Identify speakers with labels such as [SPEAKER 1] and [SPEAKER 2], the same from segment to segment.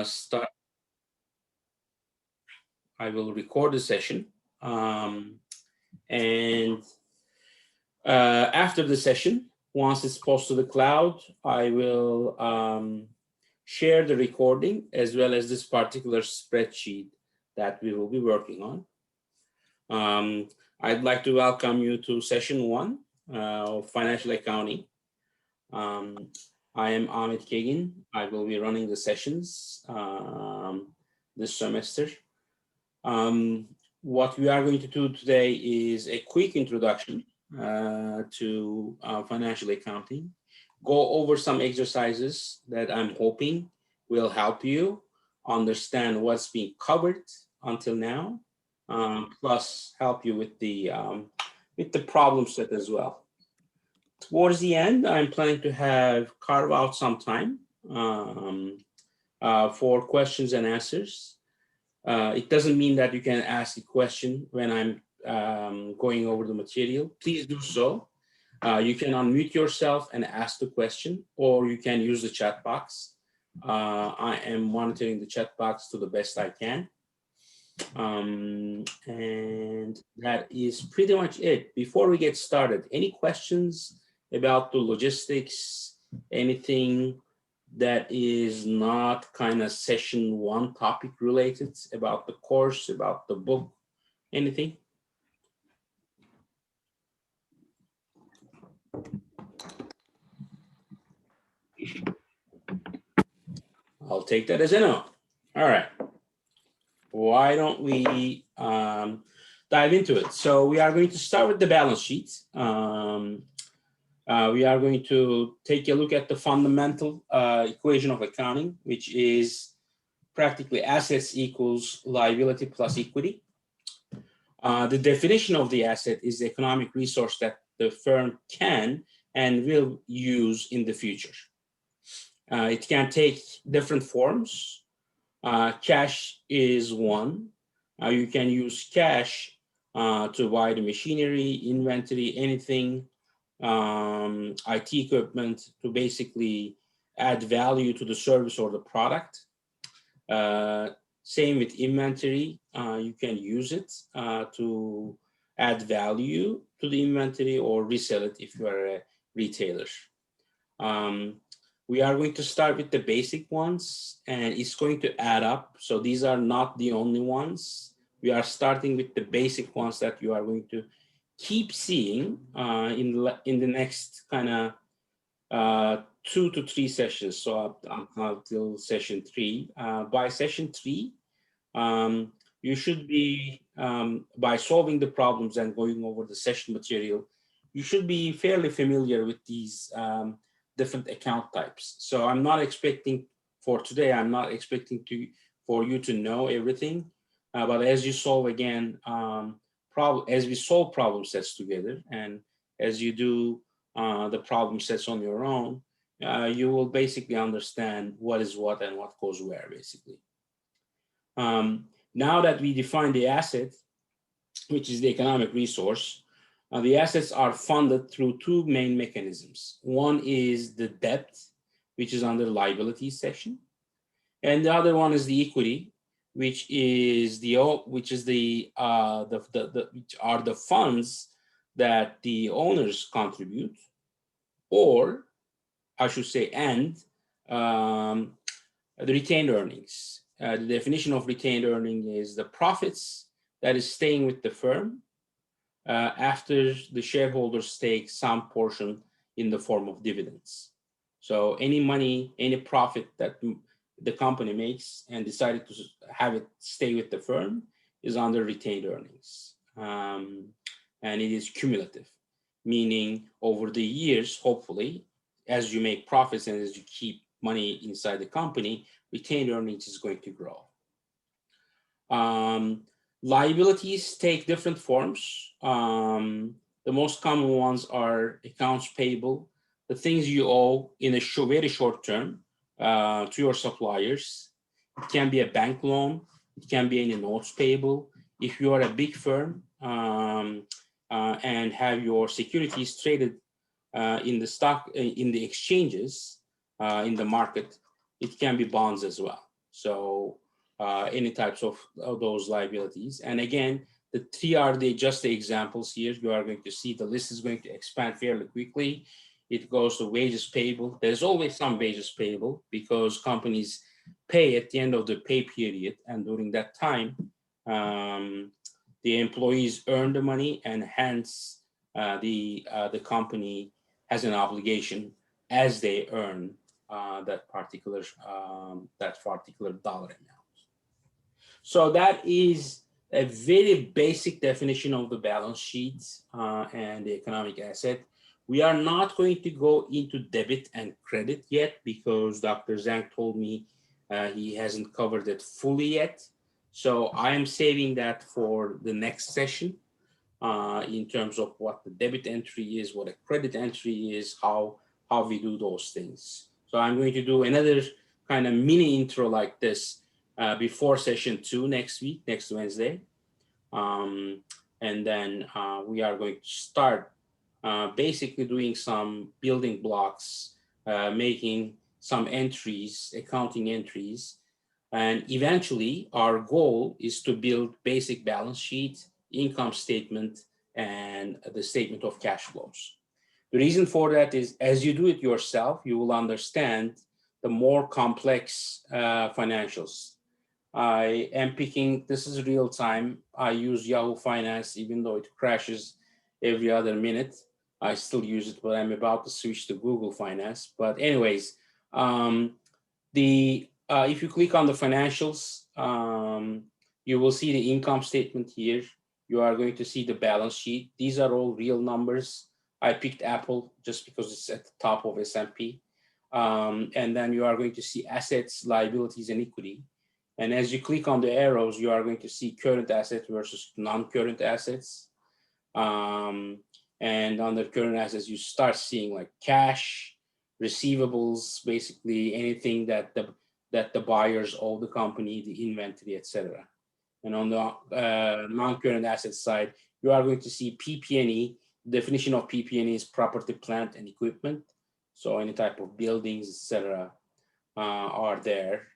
[SPEAKER 1] Start. I will record the session, and after the session, once it's posted to the cloud, I will share the recording as well as this particular spreadsheet that we will be working on. I'd like to welcome you to session 1 of financial accounting. I am Ahmet Kegin. I will be running the sessions this semester. What we are going to do today is a quick introduction to financial accounting, go over some exercises that I'm hoping will help you understand what's being covered until now, plus help you with the problem set as well. Towards the end, I'm planning to carve out some time for questions and answers. It doesn't mean that you can ask a question when I'm going over the material. Please do so. You can unmute yourself and ask the question, or you can use the chat box. I am monitoring the chat box to the best I can. And that is pretty much it. Before we get started, any questions about the logistics, anything that is not kind of session 1 topic related, about the course, about the book, anything? I'll take that as a no. All right. Why don't we dive into it? So we are going to start with the balance sheet. We are going to take a look at the fundamental equation of accounting, which is practically assets equals liability plus equity. The definition of the asset is the economic resource that the firm can and will use in the future. It can take different forms. Cash is one. You can use cash to buy the machinery, inventory, anything, IT equipment, to basically add value to the service or the product. Same with inventory. You can use it to add value to the inventory or resell it if you are a retailer. We are going to start with the basic ones, and it's going to add up. So these are not the only ones. We are starting with the basic ones that you are going to keep seeing in the next kind of 2 to 3 sessions. So until session 3. By session 3, you should be, by solving the problems and going over the session material, you should be fairly familiar with these different account types. So I'm not expecting for today, I'm not expecting for you to know everything, but as you solve again, as we solve problem sets together, and as you do the problem sets on your own, you will basically understand what is what and what goes where, basically. Now that we define the asset, which is the economic resource, the assets are funded through 2 main mechanisms. One is the debt, which is under liabilities section, and the other one is the equity, which are the funds that the owners contribute, or I should say, and the retained earnings. The definition of retained earning is the profits that is staying with the firm after the shareholders take some portion in the form of dividends. So any money, any profit that the company makes and decided to have it stay with the firm is under retained earnings. And it is cumulative, meaning over the years, hopefully, as you make profits and as you keep money inside the company, retained earnings is going to grow. Liabilities take different forms. The most common ones are accounts payable, the things you owe in a very short term to your suppliers. It can be a bank loan. It can be any notes payable. If you are a big firm and have your securities traded in the stock, in the exchanges, in the market, it can be bonds as well. So any types of those liabilities. And again, the three are just the examples here. You are going to see the list is going to expand fairly quickly. It goes to wages payable. There's always some wages payable because companies pay at the end of the pay period. And during that time, the employees earn the money, and hence the company has an obligation as they earn that particular dollar amount. So that is a very basic definition of the balance sheet and the economic asset. We are not going to go into debit and credit yet because Dr. Zhang told me he hasn't covered it fully yet. So I am saving that for the next session in terms of what the debit entry is, what a credit entry is, how we do those things. So I'm going to do another kind of mini intro like this before session 2 next week, next Wednesday. And then we are going to start basically doing some building blocks, making some entries, accounting entries. And eventually our goal is to build basic balance sheet, income statement, and the statement of cash flows. The reason for that is as you do it yourself, you will understand the more complex financials. I am picking, this is real time. I use Yahoo Finance, even though it crashes every other minute. I still use it, but I'm about to switch to Google Finance. But anyways, if you click on the financials, you will see the income statement here. You are going to see the balance sheet. These are all real numbers. I picked Apple just because it's at the top of S&P. And then you are going to see assets, liabilities, and equity. And as you click on the arrows, you are going to see current assets versus non-current assets. And under current assets, you start seeing like cash, receivables, basically anything that the buyers owe the company, the inventory, etc. And on the non-current asset side, you are going to see PP&E. Definition of PP&E is property, plant, and equipment. So any type of buildings, etc., are there.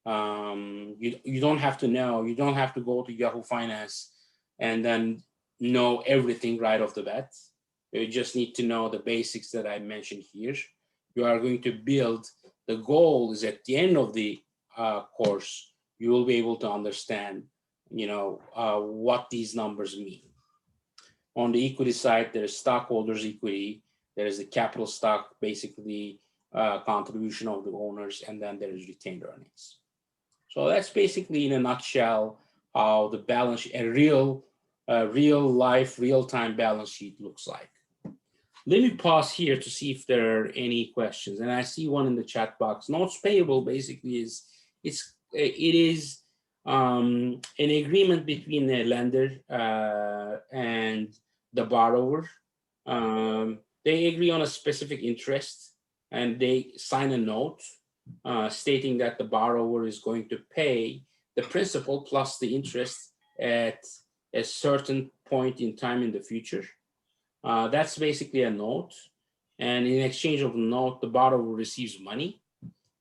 [SPEAKER 1] You don't have to know. You don't have to go to Yahoo Finance and then know everything right off the bat. You just need to know the basics that I mentioned here. You are going to build. The goal is at the end of the course, you will be able to understand, what these numbers mean. On the equity side, there's stockholders' equity. There's the capital stock, basically contribution of the owners, and then there is retained earnings. So that's basically in a nutshell how the balance sheet, a real life, real-time balance sheet looks like. Let me pause here to see if there are any questions. And I see one in the chat box. Notes payable basically it is an agreement between the lender and the borrower. They agree on a specific interest and they sign a note stating that the borrower is going to pay the principal plus the interest at a certain point in time in the future. That's basically a note. And in exchange of the note, the borrower receives money.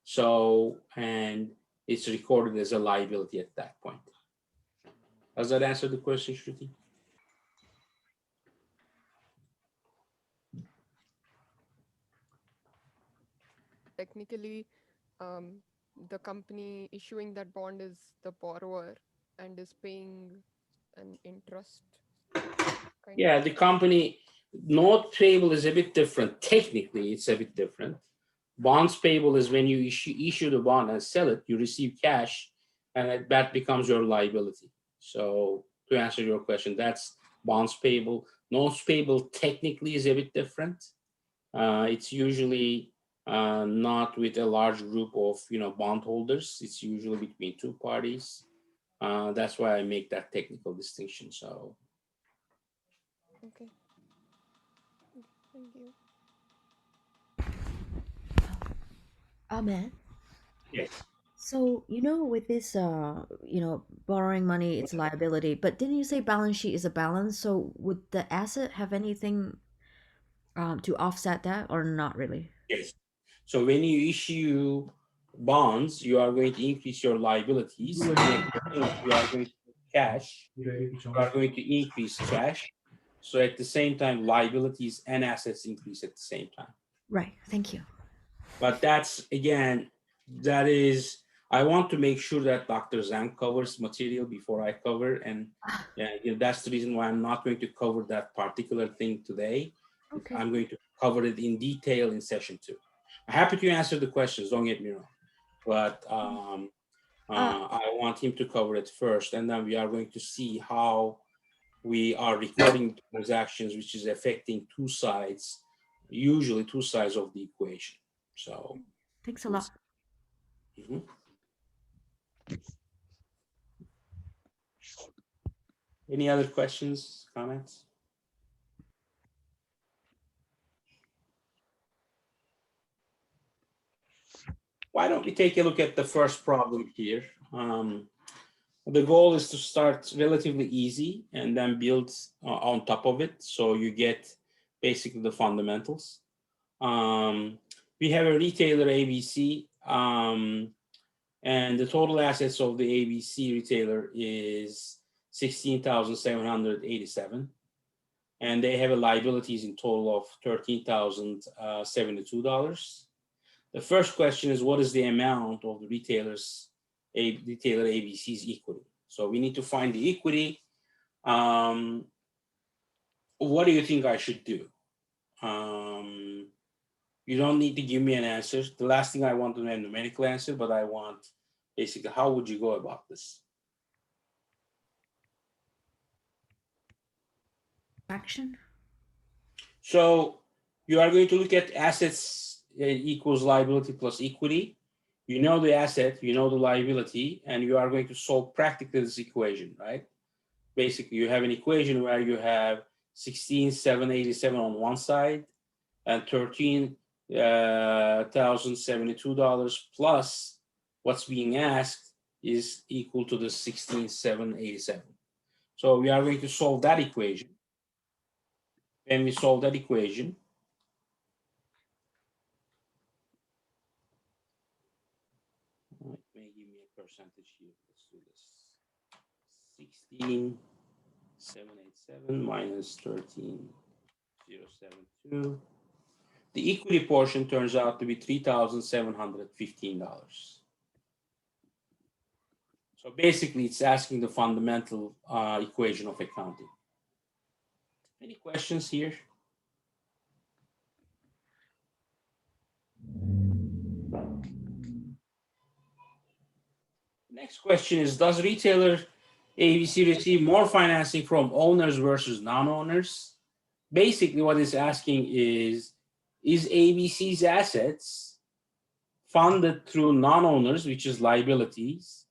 [SPEAKER 1] So, and it's recorded as a liability at that point. Does that answer the question, Shruti?
[SPEAKER 2] Technically, the company issuing that bond is the borrower and is paying an interest kind of.
[SPEAKER 1] Yeah, the company note payable is a bit different. Technically, it's a bit different. Bonds payable is when you issue the bond and sell it, you receive cash, and that becomes your liability. So to answer your question, that's bonds payable. Notes payable technically is a bit different. It's usually not with a large group of bondholders. It's usually between two parties. That's why I make that technical distinction. So
[SPEAKER 2] Okay. Thank you.
[SPEAKER 3] Amen.
[SPEAKER 1] yes,
[SPEAKER 3] So, with this, borrowing money, it's liability. But didn't you say balance sheet is a balance? So, would the asset have anything to offset that or not really?
[SPEAKER 1] yes. So when you issue bonds, you are going to increase your liabilities. In exchange, you are going to get cash. You are going to increase cash. So at the same time, liabilities and assets increase at the same time.
[SPEAKER 3] Right. Thank you.
[SPEAKER 1] But that's, again, that is, I want to make sure that Dr. Zhang covers material before I cover. And yeah, that's the reason why I'm not going to cover that particular thing today.
[SPEAKER 3] Okay.
[SPEAKER 1] I'm going to cover it in detail in session 2. I'm happy to answer the questions, don't get me wrong. But I want him to cover it first. And then we are going to see how we are recording transactions, which is affecting two sides, usually two sides of the equation. So,
[SPEAKER 3] Thanks a lot.
[SPEAKER 1] mhm. Any other questions, comments? Why don't we take a look at the first problem here? The goal is to start relatively easy and then build on top of it. So you get basically the fundamentals. We have a retailer ABC, and the total assets of the ABC retailer is 16,787. And they have a liabilities in total of $13,072. The first question is, what is the amount of the retailer ABC's equity? So we need to find the equity. What do you think I should do? You don't need to give me an answer. The last thing I want to know a numerical answer, but I want basically, how would you go about this?
[SPEAKER 3] Fraction.
[SPEAKER 1] So you are going to look at assets equals liability plus equity. You know the asset, you know the liability, and you are going to solve practically this equation, right? Basically, you have an equation where you have 16,787 on one side and $13,072 plus what's being asked is equal to the 16,787. So we are going to solve that equation. When we solve that equation, it may give me a percentage here. Let's do this. 16,787 minus 13,072. The equity portion turns out to be $3,715. So basically, it's asking the fundamental equation of accounting. Any questions here? Next question is, does retailer ABC receive more financing from owners versus non-owners? Basically, what it's asking is ABC's assets funded through non-owners, which is liabilities,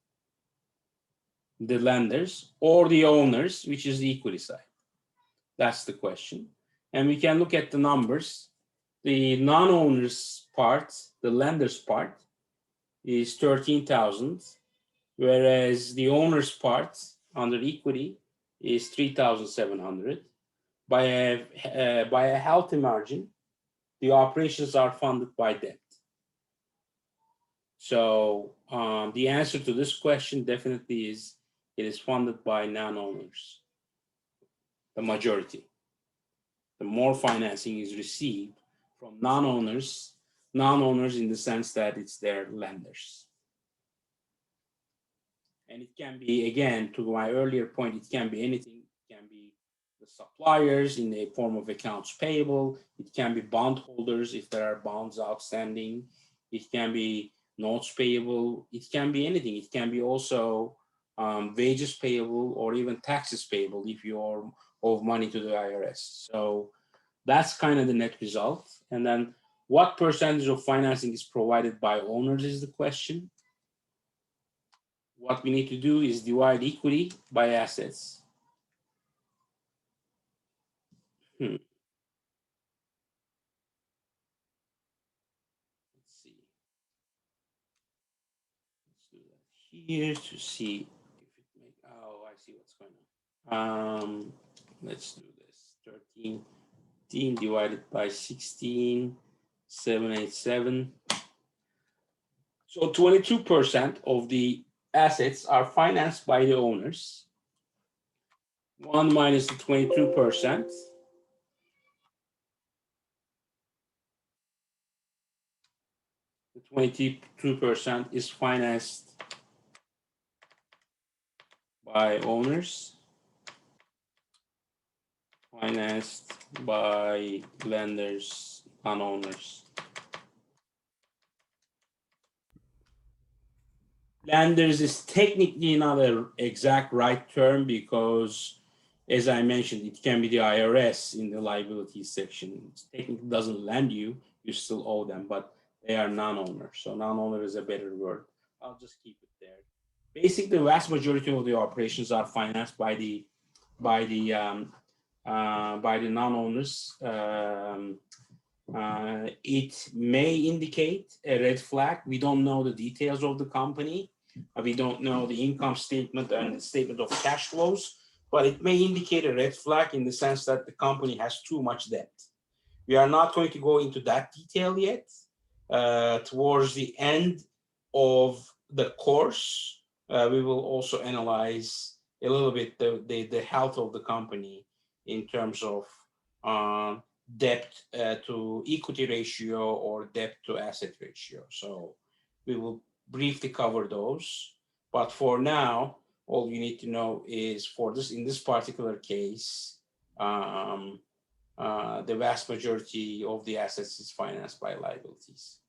[SPEAKER 1] the lenders, or the owners, which is the equity side? That's the question. And we can look at the numbers. The non-owners part, the lenders part, is 13,000, whereas the owners part under equity is 3,700. By a healthy margin, the operations are funded by debt. So the answer to this question definitely is it is funded by non-owners, the majority. The more financing is received from non-owners in the sense that it's their lenders. And it can be, again, to my earlier point, it can be anything. It can be the suppliers in the form of accounts payable. It can be bondholders if there are bonds outstanding. It can be notes payable. It can be anything. It can be also wages payable or even taxes payable if you owe money to the IRS. So that's kind of the net result. And then what percentage of financing is provided by owners is the question. What we need to do is divide equity by assets. Let's see. Let's do that here to see if it makes, oh, I see what's going on. Let's do this. 13 divided by 16,787. So 22% of the assets are financed by the owners. 1 minus the 22%. The 22% is financed by owners, financed by lenders, non-owners. Lenders is technically not an exact right term because, as I mentioned, it can be the IRS in the liabilities section. It technically doesn't lend you, you still owe them, but they are non-owner. So non-owner is a better word. I'll just keep it there. Basically, the vast majority of the operations are financed by the non-owners. It may indicate a red flag. We don't know the details of the company. We don't know the income statement and the statement of cash flows, but it may indicate a red flag in the sense that the company has too much debt. We are not going to go into that detail yet. Towards the end of the course, we will also analyze a little bit the health of the company in terms of debt to equity ratio or debt to asset ratio. So we will briefly cover those. But for now, all you need to know is for this, in this particular case, the vast majority of the assets is financed by liabilities.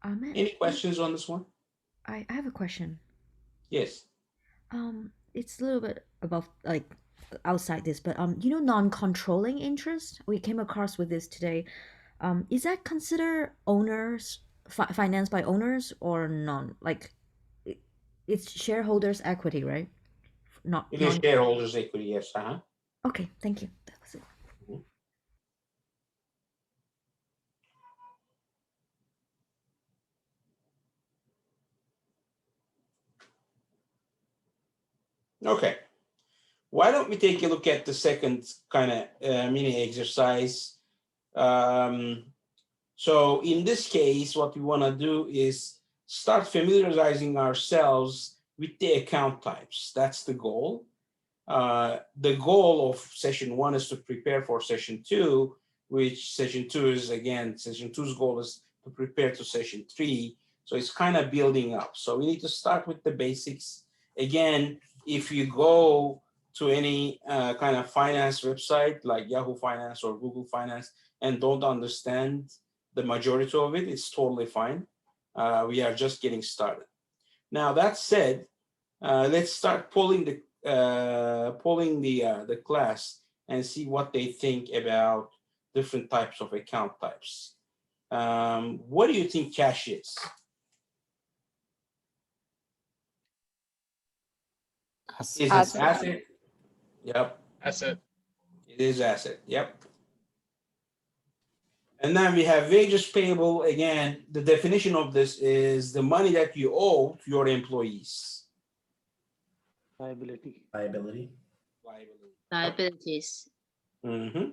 [SPEAKER 3] Ahmed,
[SPEAKER 1] Any questions on this one?
[SPEAKER 3] I have a question.
[SPEAKER 1] Yes.
[SPEAKER 3] It's a little bit above, like, outside this, but non-controlling interest. We came across with this today. Is that considered owners financed by owners or non? Like, it's shareholders' equity, right? Not
[SPEAKER 1] It is
[SPEAKER 3] non.
[SPEAKER 1] shareholders' equity, yes.
[SPEAKER 3] Okay, thank you. That was it.
[SPEAKER 1] Okay. Why don't we take a look at the second kind of mini exercise? So in this case, what we want to do is start familiarizing ourselves with the account types. That's the goal. The goal of session 1 is to prepare for session 2, which session 2 is, again, session 2's goal is to prepare to session 3. So it's kind of building up. So we need to start with the basics. Again, if you go to any kind of finance website like Yahoo Finance or Google Finance and don't understand the majority of it, it's totally fine. We are just getting started. Now, that said, let's start polling the class and see what they think about different types of account types. What do you think cash is? Is it asset? Yep.
[SPEAKER 4] Asset.
[SPEAKER 1] It is asset. Yep. And then we have wages payable. Again, the definition of this is the money that you owe to your employees.
[SPEAKER 5] Liability.
[SPEAKER 6] Liabilities.
[SPEAKER 1] Mm-hmm.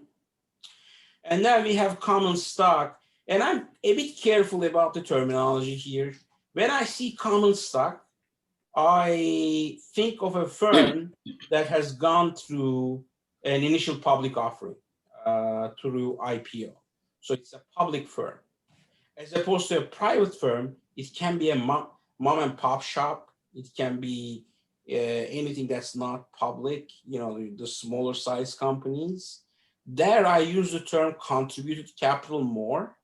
[SPEAKER 1] And then we have common stock. And I'm a bit careful about the terminology here. When I see common stock, I think of a firm that has gone through an initial public offering through IPO. So it's a public firm. As opposed to a private firm, it can be a mom and pop shop. It can be anything that's not public, the smaller size companies. There I use the term contributed capital more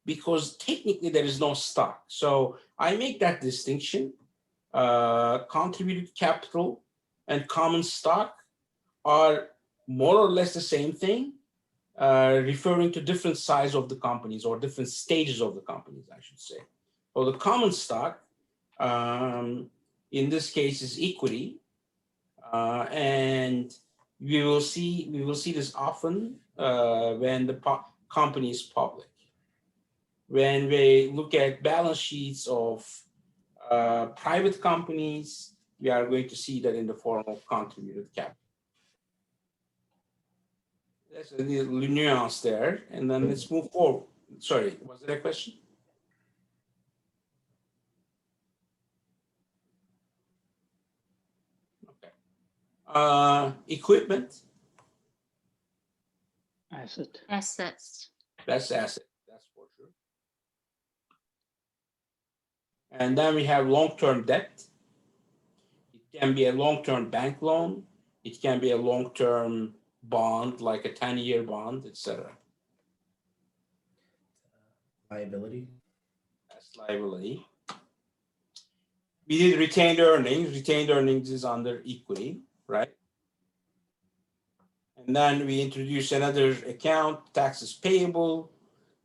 [SPEAKER 1] because technically there is no stock. So I make that distinction. Contributed capital and common stock are more or less the same thing, referring to different size of the companies or different stages of the companies, I should say. For the common stock, in this case, is equity, and we will see this often when the company is public. When we look at balance sheets of private companies, we are going to see that in the form of contributed capital. There's a little nuance there, and then let's move forward. Sorry, was there a question? Equipment,
[SPEAKER 4] Asset.
[SPEAKER 5] Assets.
[SPEAKER 1] that's asset, that's for sure. And then we have long-term debt. It can be a long-term bank loan. It can be a long-term bond, like a 10-year bond, etc.
[SPEAKER 6] Liability.
[SPEAKER 1] That's liability. We did retained earnings. Retained earnings is under equity, right? And then we introduce another account, taxes payable.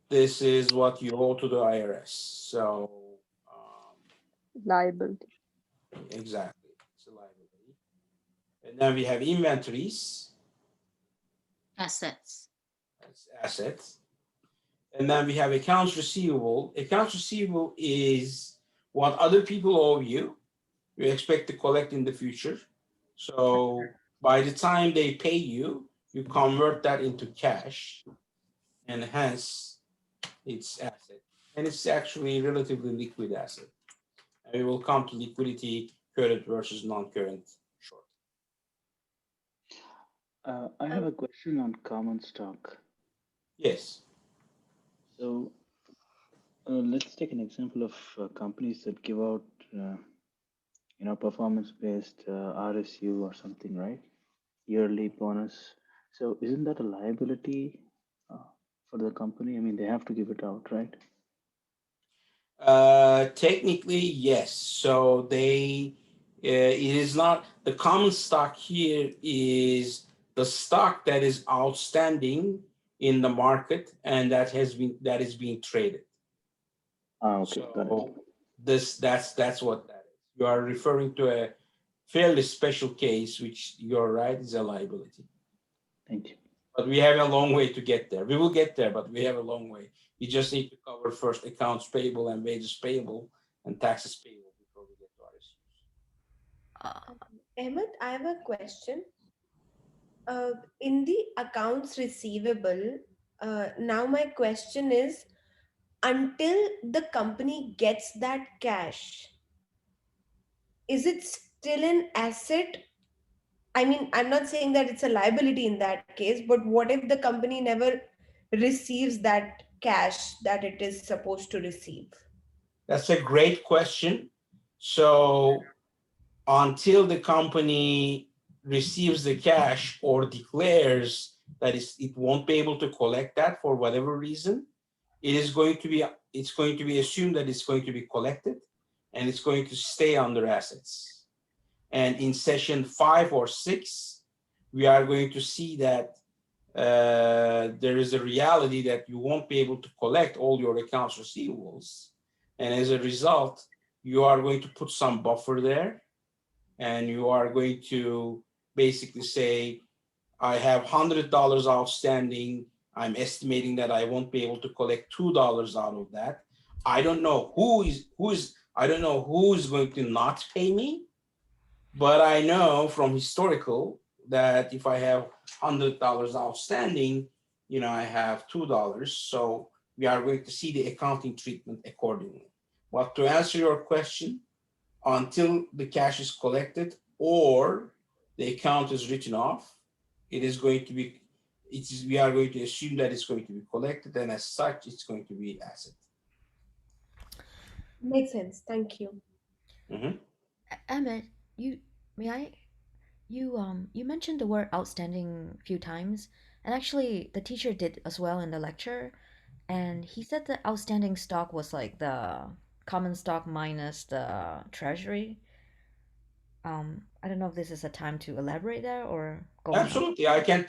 [SPEAKER 1] This is what you owe to the IRS. So,
[SPEAKER 2] Liability.
[SPEAKER 1] exactly, it's a liability. And then we have inventories,
[SPEAKER 5] Assets.
[SPEAKER 1] that's assets. And then we have accounts receivable. Accounts receivable is what other people owe you. You expect to collect in the future. So by the time they pay you, you convert that into cash, and hence it's asset. And it's actually a relatively liquid asset. And we will come to liquidity, current versus non-current short.
[SPEAKER 4] I have a question on common stock.
[SPEAKER 1] Yes.
[SPEAKER 4] So let's take an example of companies that give out, performance-based RSU or something, right? Yearly bonus. So isn't that a liability for the company? I mean, they have to give it out, right?
[SPEAKER 1] Technically, yes. So it is not, the common stock here is the stock that is outstanding in the market and that is being traded.
[SPEAKER 4] Okay, got it.
[SPEAKER 1] So that's what that is. You are referring to a fairly special case, which you're right, is a liability.
[SPEAKER 4] Thank you.
[SPEAKER 1] But we have a long way to get there. We will get there, but we have a long way. You just need to cover first accounts payable and wages payable and taxes payable before we get to RSUs.
[SPEAKER 7] Ahmed, I have a question. In the accounts receivable, now my question is, until the company gets that cash, is it still an asset? I mean, I'm not saying that it's a liability in that case, but what if the company never receives that cash that it is supposed to receive?
[SPEAKER 1] That's a great question. So until the company receives the cash or declares that it won't be able to collect that for whatever reason, it's going to be assumed that it's going to be collected and it's going to stay under assets. And in session 5 or 6, we are going to see that there is a reality that you won't be able to collect all your accounts receivables. And as a result, you are going to put some buffer there and you are going to basically say, I have $100 outstanding. I'm estimating that I won't be able to collect $2 out of that. I don't know I don't know who's going to not pay me, but I know from historical that if I have $100 outstanding, I have $2. So we are going to see the accounting treatment accordingly. But to answer your question, until the cash is collected or the account is written off, we are going to assume that it's going to be collected, and as such, it's going to be asset.
[SPEAKER 7] Makes sense. Thank you.
[SPEAKER 1] Mhm.
[SPEAKER 3] Emmett, you mentioned the word outstanding a few times, and actually the teacher did as well in the lecture, and he said the outstanding stock was like the common stock minus the treasury. I don't know if this is a time to elaborate there or go on.
[SPEAKER 1] Absolutely, I can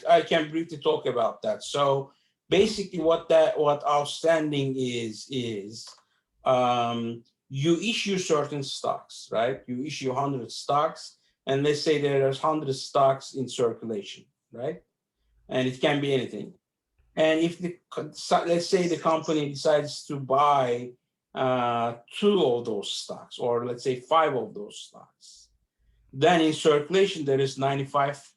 [SPEAKER 1] briefly talk about that. So basically, what outstanding is you issue certain stocks, right? You issue 100 stocks, and let's say there's 100 stocks in circulation, right? And it can be anything. And if let's say the company decides to buy 2 of those stocks, or let's say 5 of those stocks, then in circulation there is 95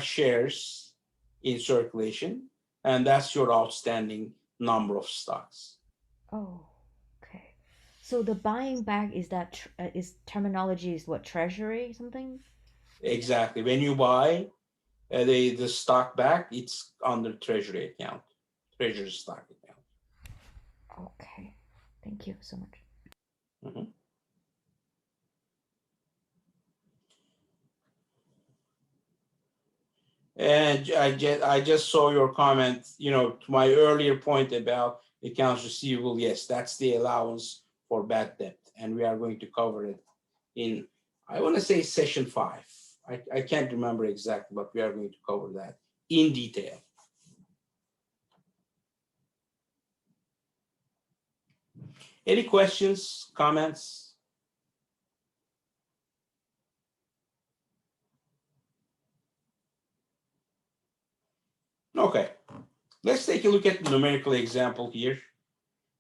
[SPEAKER 1] shares in circulation, and that's your outstanding number of stocks.
[SPEAKER 3] Oh, okay. So the buying back is that is terminology is what, treasury something?
[SPEAKER 1] Exactly. When you buy the stock back, it's under treasury account, treasury stock account.
[SPEAKER 3] Okay, thank you so much.
[SPEAKER 1] Mhm. And I just saw your comment, to my earlier point about accounts receivable. Yes, that's the allowance for bad debt. And we are going to cover it in, I want to say session 5. I can't remember exactly, but we are going to cover that in detail. Any questions, comments? Okay, let's take a look at the numerical example here.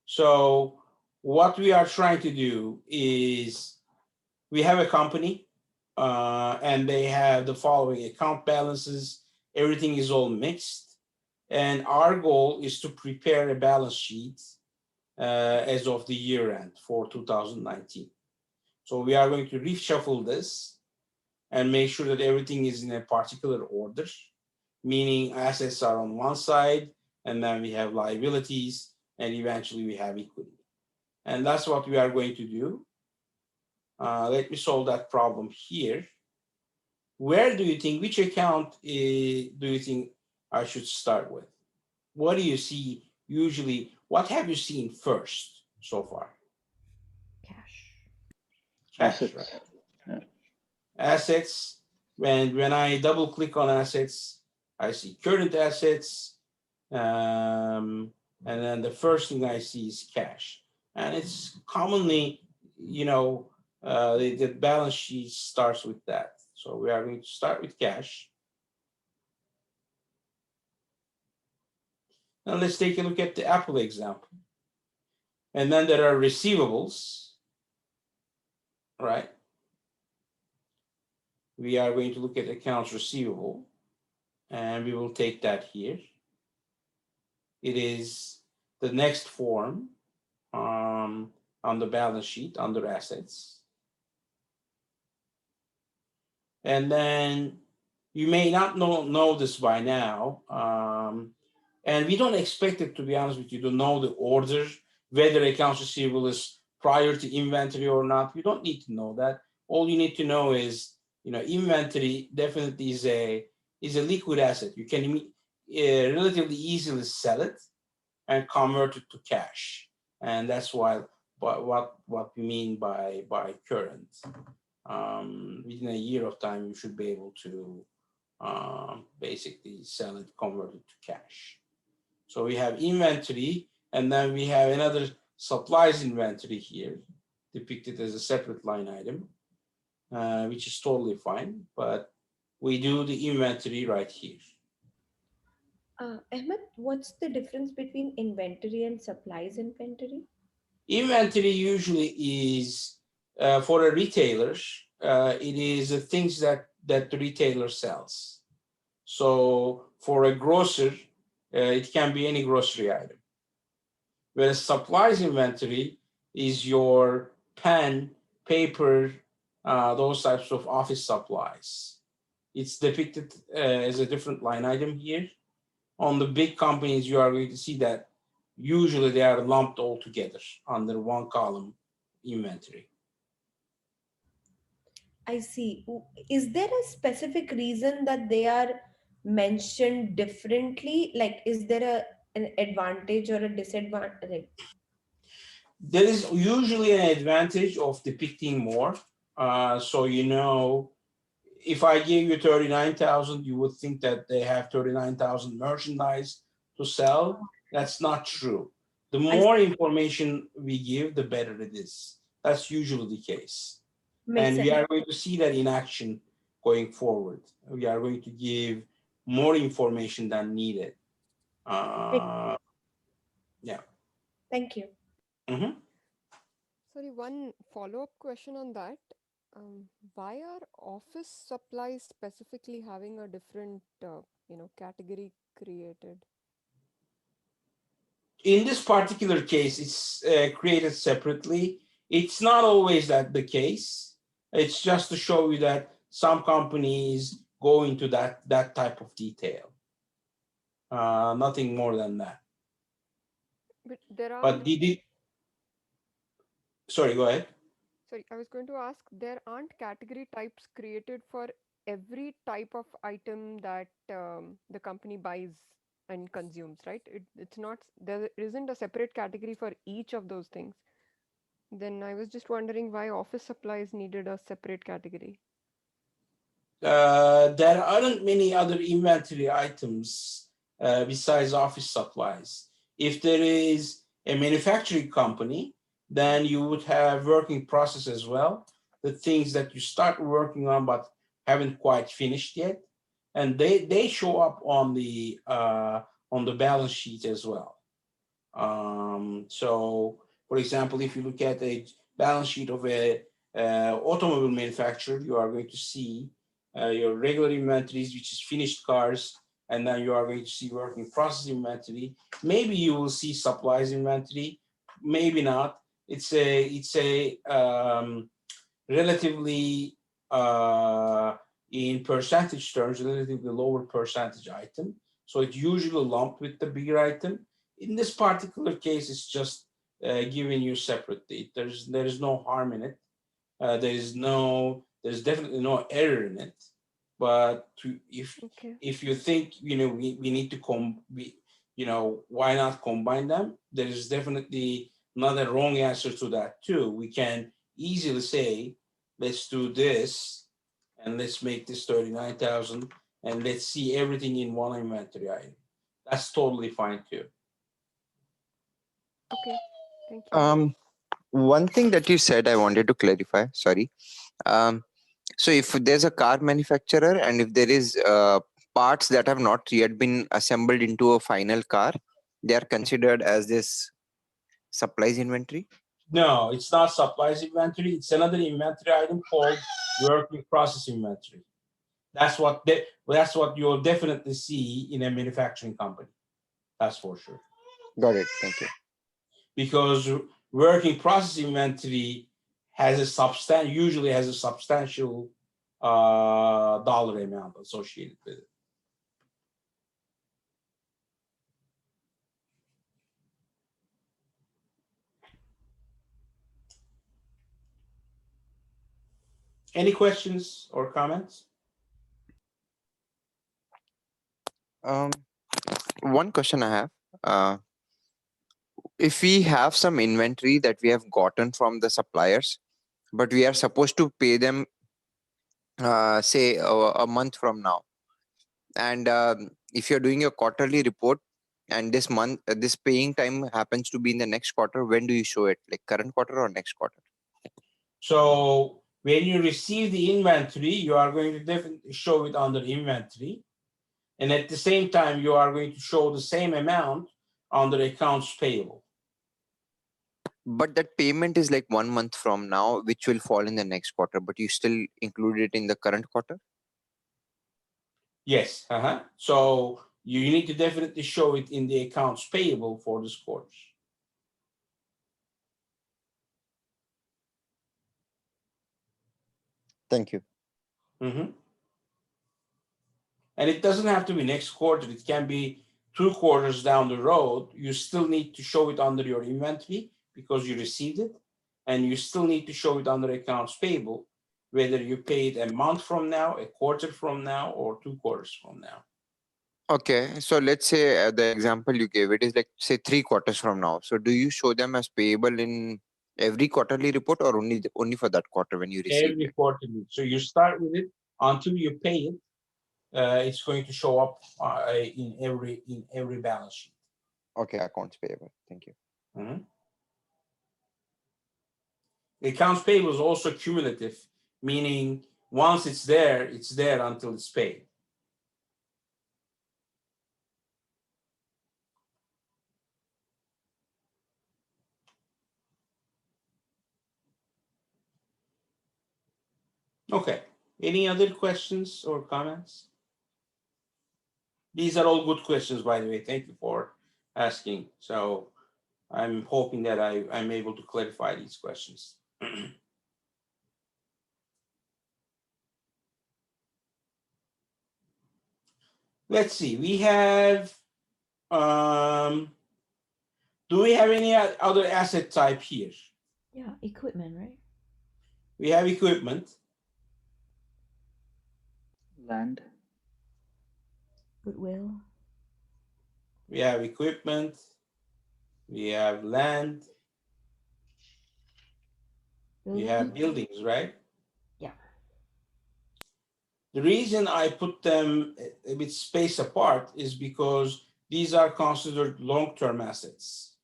[SPEAKER 1] So what we are trying to do is we have a company and they have the following account balances. Everything is all mixed. And our goal is to prepare a balance sheet as of the year end for 2019. So we are going to reshuffle this and make sure that everything is in a particular order, meaning assets are on one side, and then we have liabilities, and eventually we have equity. And that's what we are going to do. Let me solve that problem here. Where do you think, which account do you think I should start with? What do you see usually? What have you seen first so far?
[SPEAKER 3] Cash.
[SPEAKER 1] Cash,
[SPEAKER 4] Assets.
[SPEAKER 1] right?
[SPEAKER 4] Yeah.
[SPEAKER 1] Assets. When I double click on assets, I see current assets. And then the first thing I see is cash. And it's commonly, the balance sheet starts with that. So we are going to start with cash. Now let's take a look at the Apple example. And then there are receivables, right? We are going to look at accounts receivable, and we will take that here. It is the next form on the balance sheet under assets. And then you may not know this by now, and we don't expect it, to be honest with you, to know the order, whether accounts receivable is prior to inventory or not. You don't need to know that. All you need to know is, inventory definitely is a liquid asset. You can relatively easily sell it and convert it to cash, and that's why what we mean by current. Within a year of time, you should be able to basically sell it, convert it to cash. So we have inventory, and then we have another supplies inventory here, depicted as a separate line item, which is totally fine, but we do the inventory right here.
[SPEAKER 7] Ahmed, what's the difference between inventory and supplies inventory?
[SPEAKER 1] Inventory usually is for a retailer, it is the things that the retailer sells. So for a grocer, it can be any grocery item. Whereas supplies inventory is your pen, paper, those types of office supplies. It's depicted as a different line item here. On the big companies, you are going to see that usually they are lumped all together under one column inventory.
[SPEAKER 7] I see. Is there a specific reason that they are mentioned differently? Like, is there an advantage or a disadvantage? Like,
[SPEAKER 1] There is usually an advantage of depicting more. So, if I give you 39,000, you would think that they have 39,000 merchandise to sell. That's not true. The more information we give, the better it is. That's usually the case.
[SPEAKER 7] makes
[SPEAKER 1] And
[SPEAKER 7] sense.
[SPEAKER 1] we are going to see that in action going forward. We are going to give more information than needed. Yeah.
[SPEAKER 7] Thank you.
[SPEAKER 1] Mhm.
[SPEAKER 2] Sorry, one follow-up question on that. Why are office supplies specifically having a different, category created?
[SPEAKER 1] In this particular case, it's created separately. It's not always that the case. It's just to show you that some companies go into that type of detail. Nothing more than that.
[SPEAKER 2] But there
[SPEAKER 1] But
[SPEAKER 2] aren't,
[SPEAKER 1] sorry, go ahead.
[SPEAKER 2] sorry, I was going to ask, there aren't category types created for every type of item that the company buys and consumes, right? It's not, there isn't a separate category for each of those things. Then I was just wondering why office supplies needed a separate category.
[SPEAKER 1] There aren't many other inventory items besides office supplies. If there is a manufacturing company, then you would have working process as well, the things that you start working on but haven't quite finished yet, and they show up on the balance sheet as well. So, for example, if you look at a balance sheet of a automobile manufacturer, you are going to see your regular inventories, which is finished cars, and then you are going to see work in process inventory. Maybe you will see supplies inventory, maybe not. It's a relatively in percentage terms, relatively lower percentage item. So it's usually lumped with the bigger item. In this particular case, it's just giving you separately. There is no harm in it. There's definitely no error in it. But
[SPEAKER 2] Okay.
[SPEAKER 1] if you think we need to why not combine them? There is definitely not a wrong answer to that too. We can easily say, let's do this, and let's make this 39,000, and let's see everything in one inventory item. That's totally fine too.
[SPEAKER 2] Okay. Thank you.
[SPEAKER 5] One thing that you said, I wanted to clarify. Sorry. So if there's a car manufacturer and if there is parts that have not yet been assembled into a final car, they are considered as this supplies inventory.
[SPEAKER 1] No, it's not supplies inventory. It's another inventory item called work in process inventory. That's what you'll definitely see in a manufacturing company. That's for sure.
[SPEAKER 5] Got it. Thank you.
[SPEAKER 1] Because work in process inventory usually has a substantial dollar amount associated with it. Any questions or comments?
[SPEAKER 5] One question I have. If we have some inventory that we have gotten from the suppliers, but we are supposed to pay them, say a month from now, and if you're doing your quarterly report and this month, this paying time happens to be in the next quarter, when do you show it? Like current quarter or next quarter?
[SPEAKER 1] So when you receive the inventory, you are going to definitely show it under inventory. And at the same time, you are going to show the same amount under accounts payable.
[SPEAKER 5] But that payment is like 1 month from now, which will fall in the next quarter, but you still include it in the current quarter?
[SPEAKER 1] Yes. So you need to definitely show it in the accounts payable for this quarter.
[SPEAKER 5] Thank you.
[SPEAKER 1] And it doesn't have to be next quarter. It can be 2 quarters down the road. You still need to show it under your inventory because you received it. And you still need to show it under accounts payable, whether you pay it a month from now, a quarter from now, or 2 quarters from now.
[SPEAKER 5] Okay, so let's say the example you gave, it is like say 3 quarters from now. So do you show them as payable in every quarterly report or only for that quarter when you receive
[SPEAKER 1] Every
[SPEAKER 5] it?
[SPEAKER 1] quarterly. So you start with it until you pay it. It's going to show up in every balance sheet.
[SPEAKER 5] Okay, accounts payable. Thank you.
[SPEAKER 1] The accounts payable is also cumulative, meaning once it's there until it's paid. Okay. Any other questions or comments? These are all good questions, by the way. Thank you for asking. So I'm hoping that I'm able to clarify these questions. Let's see, we have, do we have any other asset type here?
[SPEAKER 3] Yeah, equipment, right?
[SPEAKER 1] We have equipment,
[SPEAKER 4] Land.
[SPEAKER 3] Goodwill.
[SPEAKER 1] we have equipment, we have land, we have buildings, right?
[SPEAKER 3] Yeah.
[SPEAKER 1] The reason I put them a bit spaced apart is because these are considered long-term assets.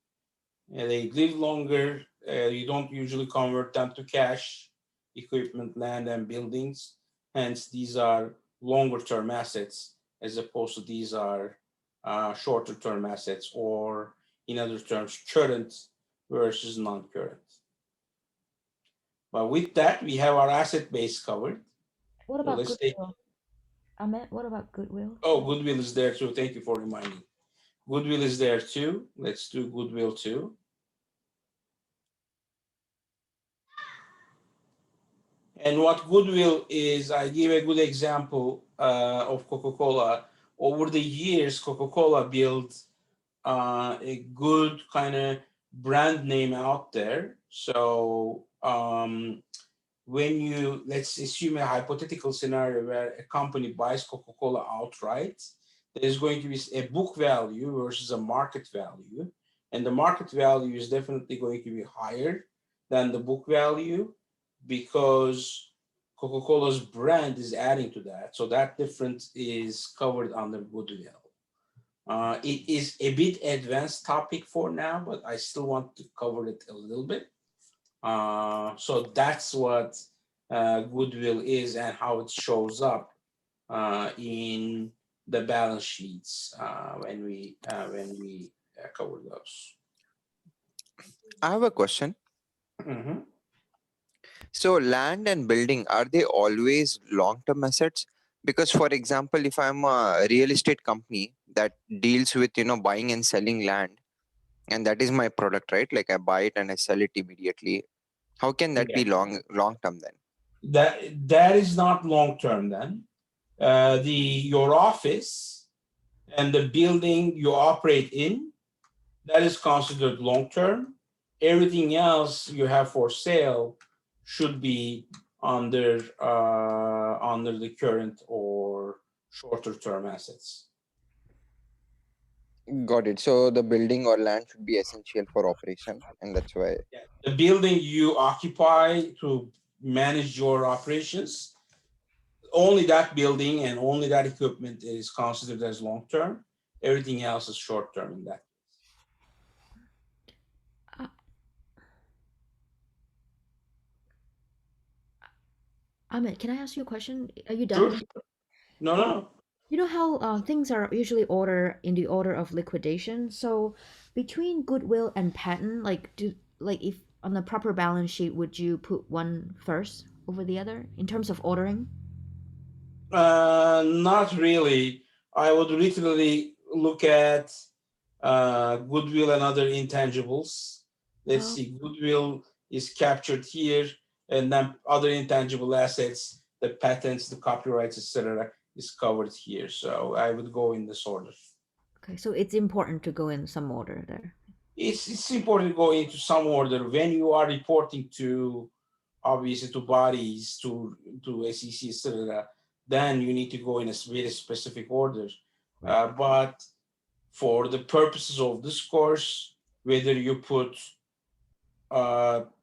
[SPEAKER 1] They live longer. You don't usually convert them to cash, equipment, land, and buildings. Hence, these are longer-term assets as opposed to these are shorter-term assets, or in other terms, current versus non-current. But with that, we have our asset base covered.
[SPEAKER 3] What
[SPEAKER 1] So
[SPEAKER 3] about
[SPEAKER 1] let's take,
[SPEAKER 3] goodwill? Ahmed, what about goodwill?
[SPEAKER 1] oh, goodwill is there too. Thank you for reminding. Goodwill is there too. Let's do goodwill too. And what goodwill is, I give a good example of Coca-Cola. Over the years, Coca-Cola built a good kind of brand name out there. So when you, let's assume a hypothetical scenario where a company buys Coca-Cola outright, there's going to be a book value versus a market value. And the market value is definitely going to be higher than the book value because Coca-Cola's brand is adding to that. So that difference is covered under goodwill. It is a bit advanced topic for now, but I still want to cover it a little bit. So that's what goodwill is and how it shows up in the balance sheets when we cover those.
[SPEAKER 5] I have a question.
[SPEAKER 1] Mhm.
[SPEAKER 5] So land and building, are they always long-term assets? Because for example, if I'm a real estate company that deals with, buying and selling land, and that is my product, right? Like I buy it and I sell it immediately. How can that
[SPEAKER 1] Yeah.
[SPEAKER 5] be long-term then?
[SPEAKER 1] That is not long term then. Your office and the building you operate in, that is considered long term. Everything else you have for sale should be under the current or shorter term assets.
[SPEAKER 5] Got it. So the building or land should be essential for operation, and that's why.
[SPEAKER 1] The building you occupy to manage your operations, only that building and only that equipment is considered as long term. Everything else is short term in that.
[SPEAKER 3] Ahmed, can I ask you a question? Are you
[SPEAKER 1] Sure.
[SPEAKER 3] done?
[SPEAKER 1] No.
[SPEAKER 3] You know how things are usually in the order of liquidation. So between goodwill and patent, if on the proper balance sheet, would you put one first over the other in terms of ordering?
[SPEAKER 1] Not really. I would literally look at goodwill and other intangibles. Let's
[SPEAKER 3] Oh.
[SPEAKER 1] see, goodwill is captured here, and then other intangible assets, the patents, the copyrights, etc., is covered here. So I would go in this order.
[SPEAKER 3] Okay, so it's important to go in some order there.
[SPEAKER 1] It's important to go into some order when you are reporting to, obviously, to bodies, to SEC, etc. Then you need to go in a very specific order. But for the purposes of this course, whether you put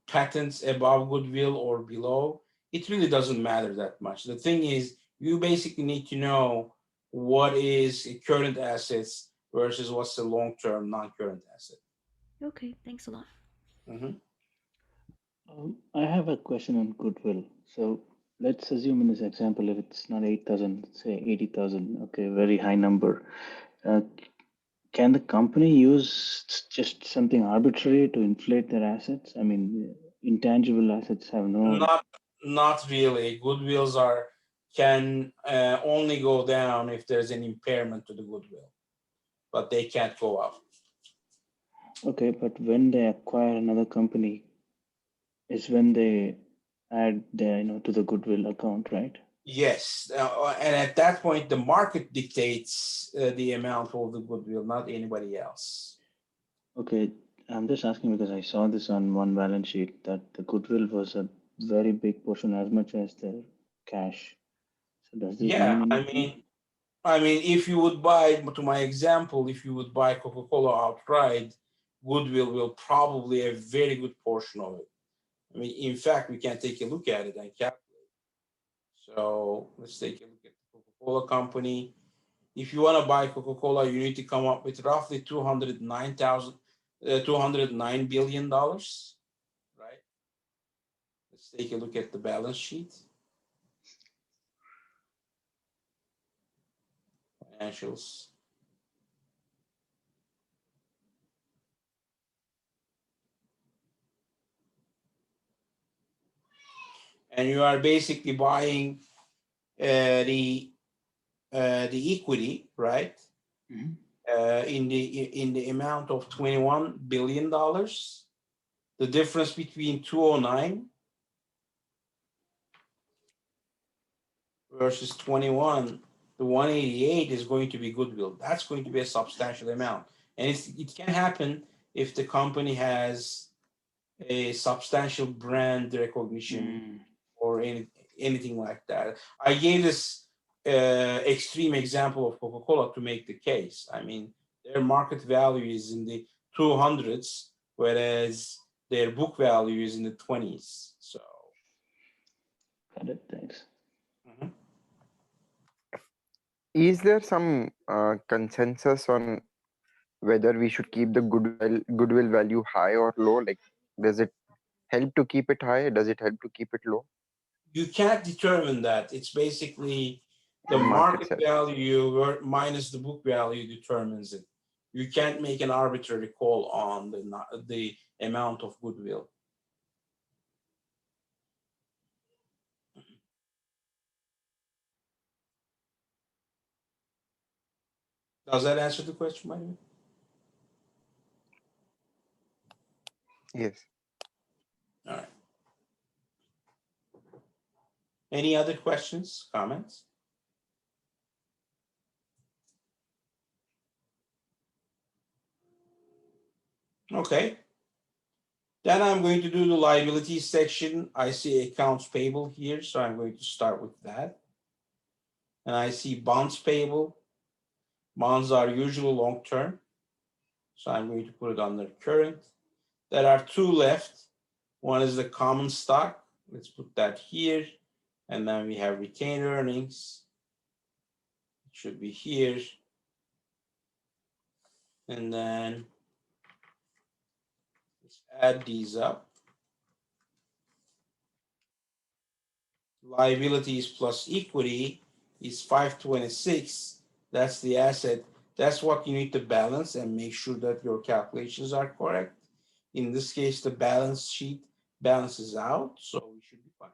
[SPEAKER 1] patents above goodwill or below, it really doesn't matter that much. The thing is, you basically need to know what is current assets versus what's the long-term non-current asset.
[SPEAKER 3] Okay, thanks a lot.
[SPEAKER 1] Mhm.
[SPEAKER 4] I have a question on goodwill. So let's assume in this example, if it's not 8,000, say 80,000, okay, very high number. Can the company use just something arbitrary to inflate their assets? I mean, intangible assets have no.
[SPEAKER 1] Not really. Goodwills can only go down if there's an impairment to the goodwill, but they can't go up.
[SPEAKER 4] Okay, but when they acquire another company, is when they add the to the goodwill account, right?
[SPEAKER 1] Yes, and at that point, the market dictates the amount of the goodwill, not anybody else.
[SPEAKER 4] Okay, I'm just asking because I saw this on one balance sheet that the goodwill was a very big portion, as much as their cash. So does this
[SPEAKER 1] Yeah,
[SPEAKER 4] mean anything?
[SPEAKER 1] I mean, if you would buy, to my example, if you would buy Coca-Cola outright, goodwill will probably a very good portion of it. I mean, in fact, we can take a look at it and calculate. So let's take a look at the Coca-Cola company. If you want to buy Coca-Cola, you need to come up with roughly $209 billion, right? Let's take a look at the balance sheet. Financials. And you are basically buying the equity, right?
[SPEAKER 4] Mhm.
[SPEAKER 1] In the amount of $21 billion. The difference between 209 versus 21, the 188 is going to be goodwill. That's going to be a substantial amount. And it can happen if the company has a substantial brand recognition or anything like that. I gave this extreme example of Coca-Cola to make the case. I mean, their market value is in the 200s, whereas their book value is in the 20s. So,
[SPEAKER 4] Got it. Thanks.
[SPEAKER 1] mhm.
[SPEAKER 5] Is there some consensus on whether we should keep the goodwill value high or low? Like, does it help to keep it high? Does it help to keep it low?
[SPEAKER 1] You can't determine that. It's basically the
[SPEAKER 5] Market
[SPEAKER 1] market
[SPEAKER 5] sells.
[SPEAKER 1] value minus the book value determines it. You can't make an arbitrary call on the amount of goodwill. Does that answer the question, by the way?
[SPEAKER 5] Yes.
[SPEAKER 1] All right. Any other questions, comments? Okay. Then I'm going to do the liabilities section. I see accounts payable here, so I'm going to start with that. And I see bonds payable. Bonds are usually long-term, so I'm going to put it under current. There are two left. One is the common stock. Let's put that here. And then we have retained earnings. It should be here. And then let's add these up. Liabilities plus equity is 526. That's the asset. That's what you need to balance and make sure that your calculations are correct. In this case, the balance sheet balances out, so we should be fine.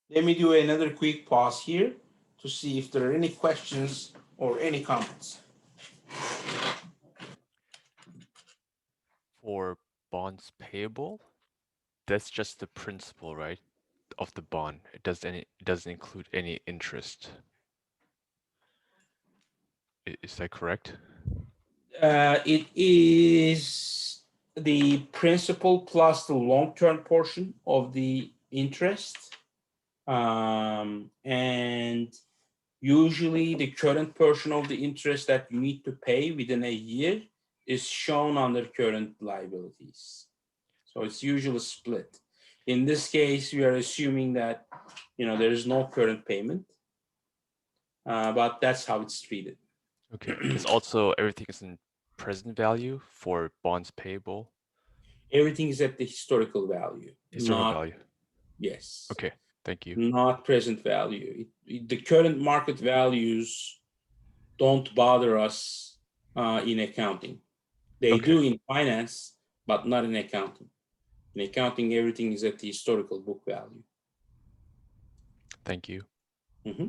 [SPEAKER 1] Let me do another quick pause here to see if there are any questions or any comments.
[SPEAKER 6] For bonds payable, that's just the principal, right, of the bond. It doesn't include any interest. Is that correct?
[SPEAKER 1] It is the principal plus the long-term portion of the interest. And usually the current portion of the interest that you need to pay within a year is shown under current liabilities. So it's usually split. In this case, we are assuming that there is no current payment, but that's how it's treated.
[SPEAKER 6] Okay, because also everything is in present value for bonds payable.
[SPEAKER 1] Everything is at the historical value.
[SPEAKER 6] Historical
[SPEAKER 1] not,
[SPEAKER 6] value.
[SPEAKER 1] Yes.
[SPEAKER 6] Okay, thank you.
[SPEAKER 1] Not present value. The current market values don't bother us in accounting. They
[SPEAKER 6] Okay.
[SPEAKER 1] do in finance, but not in accounting. In accounting, everything is at the historical book value.
[SPEAKER 6] Thank you.
[SPEAKER 1] Mm-hmm.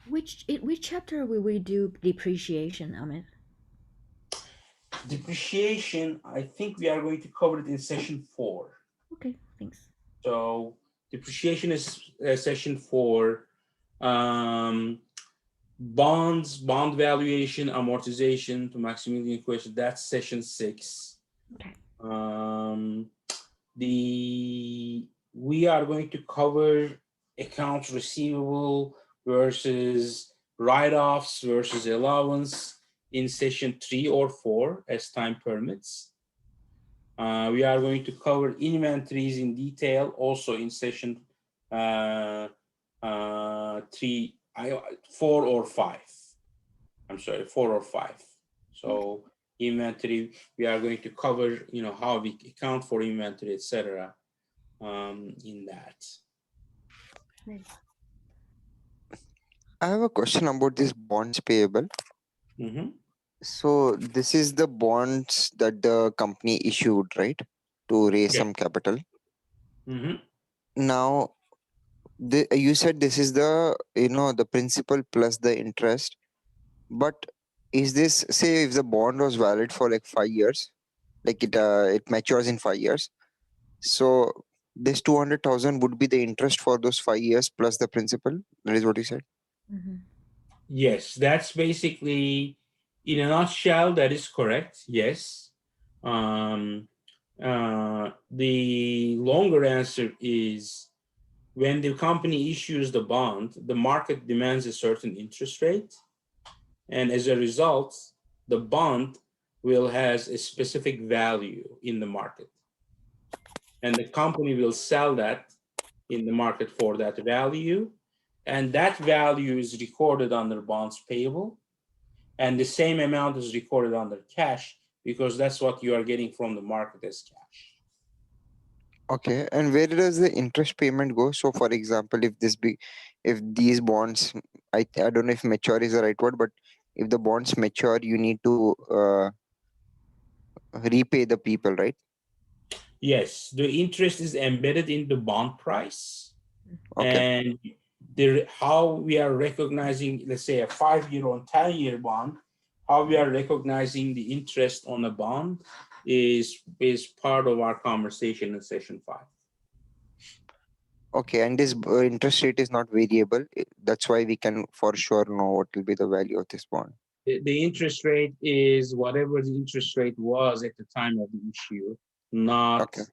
[SPEAKER 3] Which chapter will we do depreciation, Amit?
[SPEAKER 1] Depreciation, I think we are going to cover it in session 4.
[SPEAKER 3] Okay, thanks.
[SPEAKER 1] So depreciation is session 4. Bonds, bond valuation, amortization to Maximilian equation, that's session 6.
[SPEAKER 3] Okay.
[SPEAKER 1] We are going to cover accounts receivable versus write-offs versus allowance in session 3 or 4 as time permits. We are going to cover inventories in detail also in session 4 or 5. I'm sorry, 4 or 5. So inventory, we are going to cover, how we account for inventory, etc. In that.
[SPEAKER 5] I have a question about this bonds payable.
[SPEAKER 1] Mm-hmm.
[SPEAKER 5] So this is the bonds that the company issued, right, to raise
[SPEAKER 1] Yeah.
[SPEAKER 5] some capital.
[SPEAKER 1] Mm-hmm.
[SPEAKER 5] Now, you said this is the principal plus the interest, but is this, say if the bond was valid for like 5 years, like it matures in 5 years, so this 200,000 would be the interest for those 5 years plus the principal? That is what you said.
[SPEAKER 1] Yes, that's basically, in a nutshell, that is correct. Yes. The longer answer is when the company issues the bond, the market demands a certain interest rate. And as a result, the bond will has a specific value in the market. And the company will sell that in the market for that value. And that value is recorded under bonds payable. And the same amount is recorded under cash because that's what you are getting from the market as cash.
[SPEAKER 5] Okay, and where does the interest payment go? So, for example, if these bonds, I don't know if mature is the right word, but if the bonds mature, you need to repay the people, right?
[SPEAKER 1] Yes, the interest is embedded in the bond price.
[SPEAKER 5] Okay.
[SPEAKER 1] And how we are recognizing, let's say, a 5-year or 10-year bond, how we are recognizing the interest on a bond is part of our conversation in session 5.
[SPEAKER 5] Okay, and this interest rate is not variable. That's why we can for sure know what will be the value of this bond.
[SPEAKER 1] The interest rate is whatever the interest rate was at the time of the issue, not
[SPEAKER 5] Okay.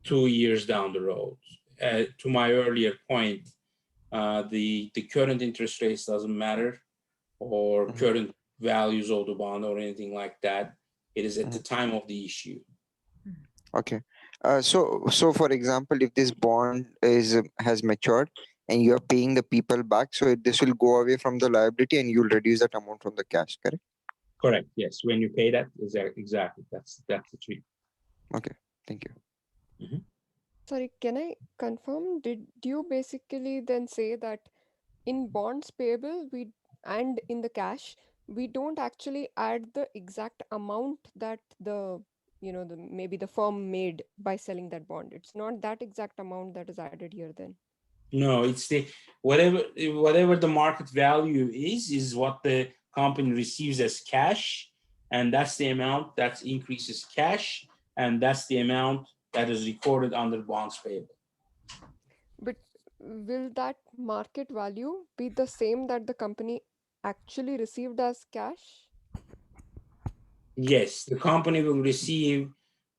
[SPEAKER 1] 2 years down the road. To my earlier point, the current interest rates doesn't matter, or current values of the bond or anything like that. It is at the time of the issue.
[SPEAKER 5] Okay. So for example, if this bond has matured and you are paying the people back, so this will go away from the liability and you'll reduce that amount from the cash, correct?
[SPEAKER 1] Correct. Yes. When you pay that, exactly. That's the treatment.
[SPEAKER 5] Okay. Thank you.
[SPEAKER 2] Sorry, can I confirm? Did you basically then say that in bonds payable and in the cash, we don't actually add the exact amount that maybe the firm made by selling that bond? It's not that exact amount that is added here then.
[SPEAKER 1] No, it's the whatever the market value is what the company receives as cash, and that's the amount that increases cash, and that's the amount that is recorded under bonds payable.
[SPEAKER 2] But will that market value be the same that the company actually received as cash?
[SPEAKER 1] Yes, the company will receive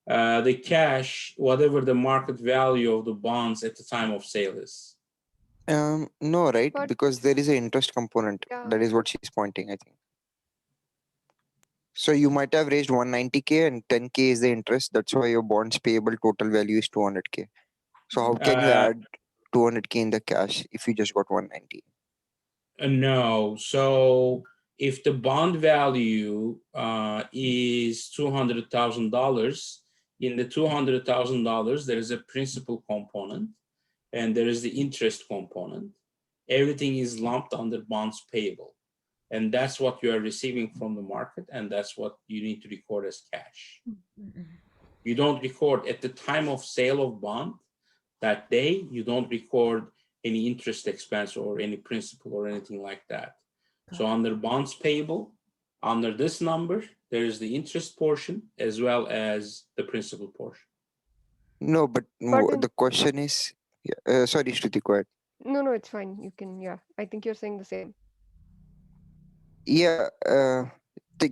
[SPEAKER 1] the cash, whatever the market value of the bonds at the time of sale is.
[SPEAKER 5] No, right?
[SPEAKER 2] But
[SPEAKER 5] Because there is an interest component.
[SPEAKER 2] yeah,
[SPEAKER 5] That is what she's pointing, I think. So you might have raised 190K and 10K is the interest. That's why your bonds payable total value is 200K. So how can you add 200K in the cash if you just got 190?
[SPEAKER 1] No. So if the bond value is $200,000, in the $200,000, there is a principal component and there is the interest component. Everything is lumped under bonds payable. And that's what you are receiving from the market, and that's what you need to record as cash. You don't record at the time of sale of bond that day, you don't record any interest expense or any principal or anything like that. So under bonds payable, Under this number, there is the interest portion as well as the principal portion.
[SPEAKER 5] No, but
[SPEAKER 2] But in,
[SPEAKER 5] the question is, sorry, Shruti, go ahead.
[SPEAKER 2] no, it's fine. You can, yeah. I think you're saying the same.
[SPEAKER 5] Yeah,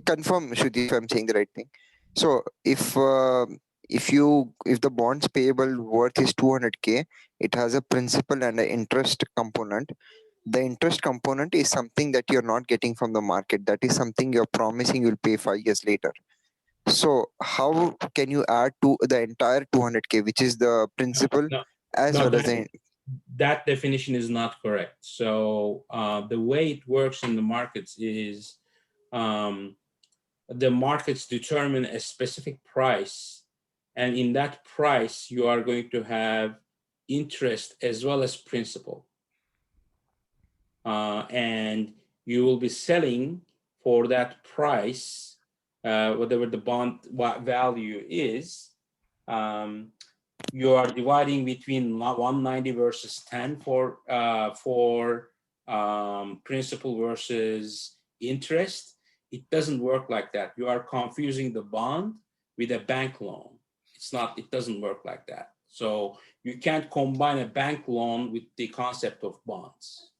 [SPEAKER 5] confirm, Shruti, if I'm saying the right thing. So if the bonds payable worth is 200K, it has a principal and an interest component. The interest component is something that you're not getting from the market. That is something you're promising you'll pay 5 years later. So how can you add to the entire 200K, which is the principal
[SPEAKER 1] No,
[SPEAKER 5] as
[SPEAKER 1] no,
[SPEAKER 5] well as the
[SPEAKER 1] that definition is not correct. So the way it works in the markets is the markets determine a specific price, and in that price you are going to have interest as well as principal, and you will be selling for that price, whatever the bond value is. You are dividing between 190 versus 10 for principal versus interest. It doesn't work like that. You are confusing the bond with a bank loan. It doesn't work like that. So you can't combine a bank loan with the concept of bonds.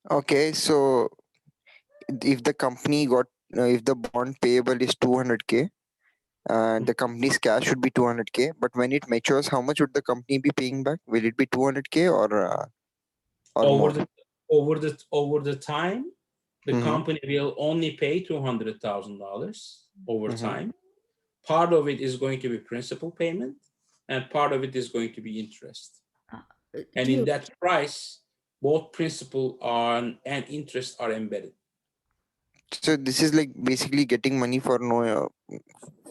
[SPEAKER 5] Okay, so if the company got, if the bond payable is 200K, the company's cash should be 200K, but when it matures, how much would the company be paying back? Will it be 200K or more?
[SPEAKER 1] Over the time, the
[SPEAKER 5] Mhm.
[SPEAKER 1] company will only pay $200,000 over
[SPEAKER 5] Mhm.
[SPEAKER 1] time. Part of it is going to be principal payment, and part of it is going to be interest. And in that price, both principal and interest are embedded.
[SPEAKER 5] So this is like basically getting money for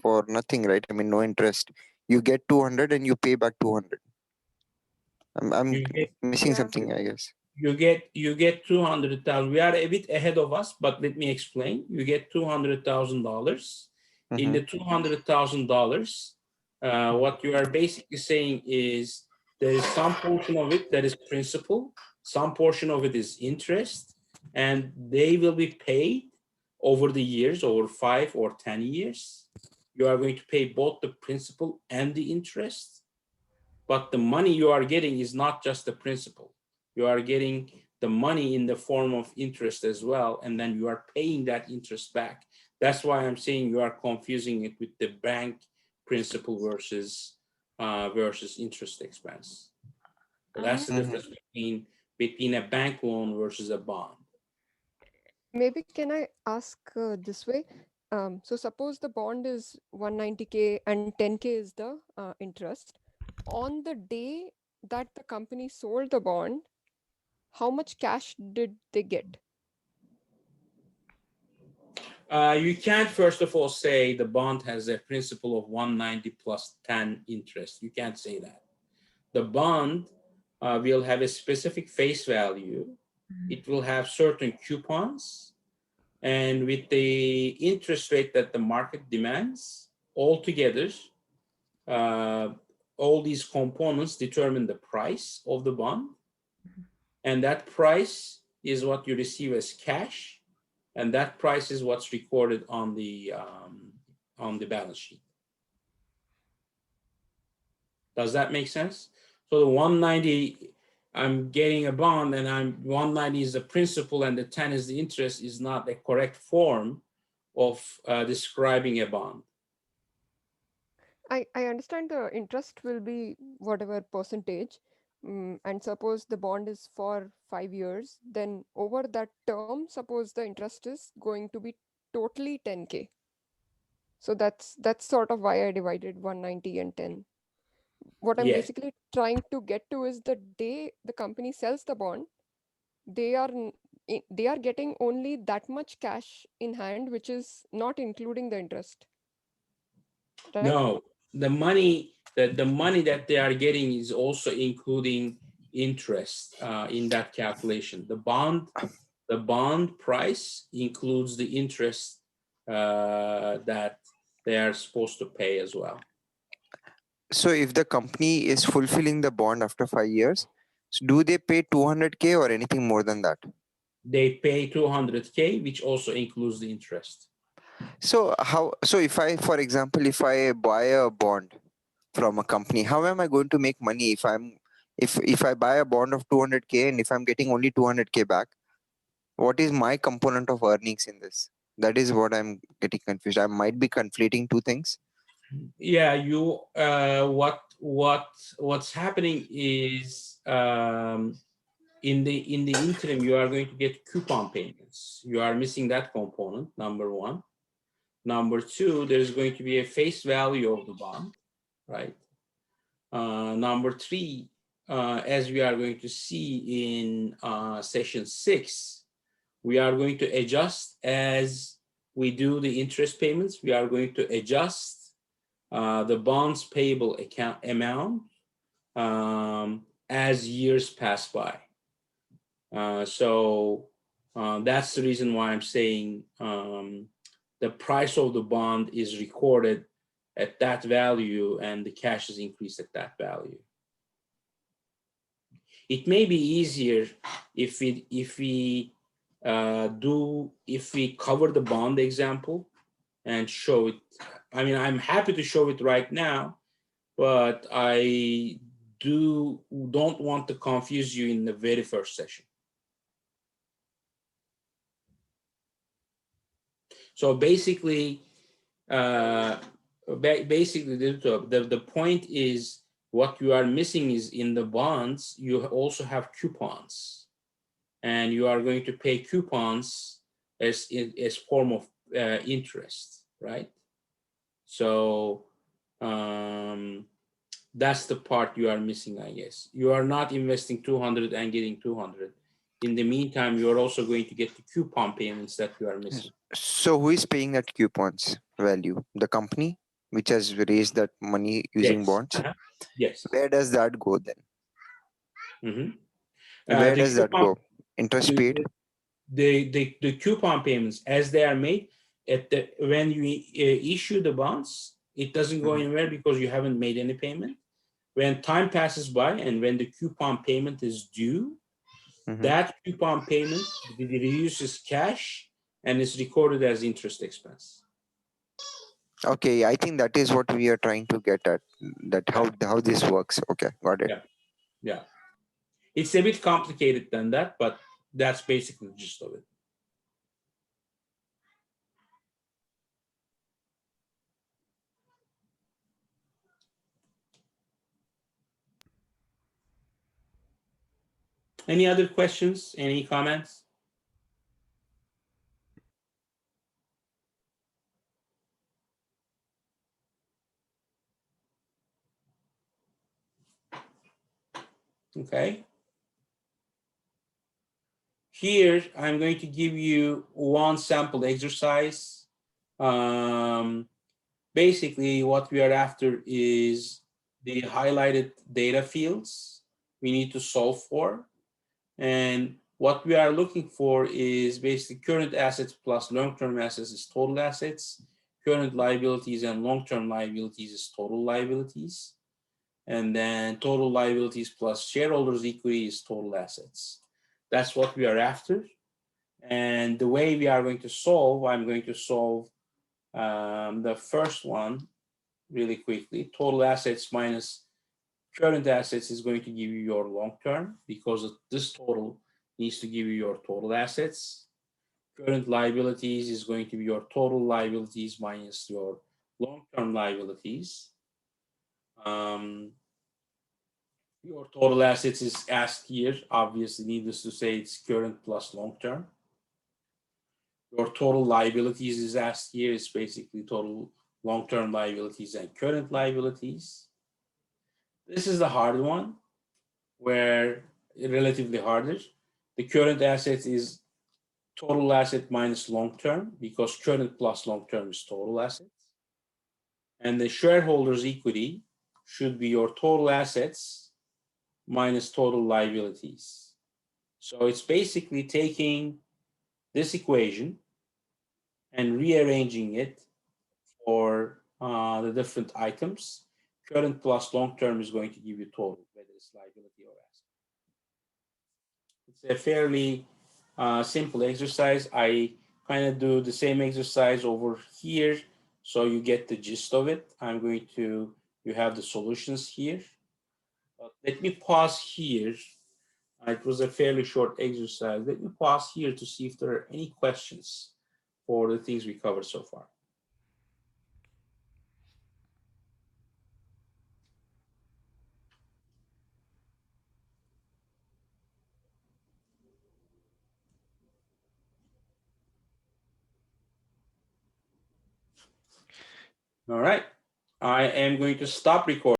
[SPEAKER 5] for nothing, right? I mean, no interest. You get 200 and you pay back 200. I'm missing something, I guess.
[SPEAKER 1] You get 200,000. We are a bit ahead of us, but let me explain. You get $200,000. In the $200,000, what you are basically saying is there is some portion of it that is principal, some portion of it is interest, and they will be paid over the years, over 5 or 10 years. You are going to pay both the principal and the interest, but the money you are getting is not just the principal. You are getting the money in the form of interest as well, and then you are paying that interest back. That's why I'm saying you are confusing it with the bank principal versus interest expense. So that's the difference between a bank loan versus a bond.
[SPEAKER 2] Maybe can I ask this way? So suppose the bond is 190K and 10K is the interest. On the day that the company sold the bond, how much cash did they get?
[SPEAKER 1] You can't, first of all, say the bond has a principal of 190 plus 10 interest. You can't say that. The bond will have a specific face value. It will have certain coupons, and with the interest rate that the market demands, altogether, all these components determine the price of the bond, and that price is what you receive as cash, and that price is what's recorded on the balance sheet. Does that make sense? So the 190, I'm getting a bond, and 190 is the principal and the 10 is the interest, is not a correct form of describing a bond.
[SPEAKER 2] I understand the interest will be whatever percentage, and suppose the bond is for 5 years, then over that term, suppose the interest is going to be totally 10K. So that's sort of why I divided 190 and 10. What I'm basically trying to get to is the day the company sells the bond, they are getting only that much cash in hand, which is not including the interest. Right?
[SPEAKER 1] No, the money that they are getting is also including interest in that calculation. The bond price includes the interest that they are supposed to pay as well.
[SPEAKER 5] So if the company is fulfilling the bond after 5 years, so do they pay 200K or anything more than that?
[SPEAKER 1] they pay 200K, which also includes the interest.
[SPEAKER 5] So if I, for example, if I buy a bond from a company, how am I going to make money if I buy a bond of 200K and if I'm getting only 200K back? What is my component of earnings in this? That is what I'm getting confused. I might be conflating two things.
[SPEAKER 1] Yeah, you what's happening is in the interim you are going to get coupon payments. You are missing that component, number one. Number two, there's going to be a face value of the bond, right? Number three, as we are going to see in session 6, we are going to adjust as we do the interest payments. We are going to adjust the bonds payable account amount as years pass by. So that's the reason why I'm saying the price of the bond is recorded at that value and the cash is increased at that value. It may be easier if we cover the bond example and show it. I mean, I'm happy to show it right now, but I don't want to confuse you in the very first session. So basically, the point is what you are missing is in the bonds, you also have coupons, and you are going to pay coupons as form of interest, right? So that's the part you are missing, I guess. You are not investing 200 and getting 200. In the meantime, you are also going to get the coupon payments that you are missing.
[SPEAKER 5] So who is paying that coupons value? The company which has raised that money using
[SPEAKER 1] Yes.
[SPEAKER 5] bonds?
[SPEAKER 1] Yes.
[SPEAKER 5] Where does that go then?
[SPEAKER 1] Mm-hmm.
[SPEAKER 5] Where does that go? Interest paid?
[SPEAKER 1] The coupon payments as they are made when you issue the bonds, it doesn't go anywhere because you haven't made any payment. When time passes by and when the coupon payment is due, that coupon payment reduces cash and is recorded as interest expense.
[SPEAKER 5] Okay, I think that is what we are trying to get at. That how this works. Okay, got it.
[SPEAKER 1] Yeah. It's a bit complicated than that, but that's basically the gist of it. Any other questions? Any comments? Okay. Here, I'm going to give you one sample exercise. Basically, what we are after is the highlighted data fields we need to solve for. And what we are looking for is basically current assets plus long-term assets is total assets. Current liabilities and long-term liabilities is total liabilities. And then total liabilities plus shareholders' equity is total assets. That's what we are after. And the way we are going to solve, I'm going to solve the first one really quickly. Total assets minus current assets is going to give you your long-term because this total needs to give you your total assets. Current liabilities is going to be your total liabilities minus your long-term liabilities. Your total assets is asked here. Obviously, needless to say, it's current plus long-term. Your total liabilities is asked here. It's basically total long-term liabilities and current liabilities. This is the hard one, where relatively harder. The current assets is total asset minus long-term because current plus long-term is total assets. And the shareholders' equity should be your total assets minus total liabilities. So it's basically taking this equation and rearranging it for the different items. Current plus long-term is going to give you total, whether it's liability or asset. It's a fairly simple exercise. I kind of do the same exercise over here, so you get the gist of it. You have the solutions here. Let me pause here. It was a fairly short exercise. Let me pause here to see if there are any questions for the things we covered so far. All right. I am going to stop recording.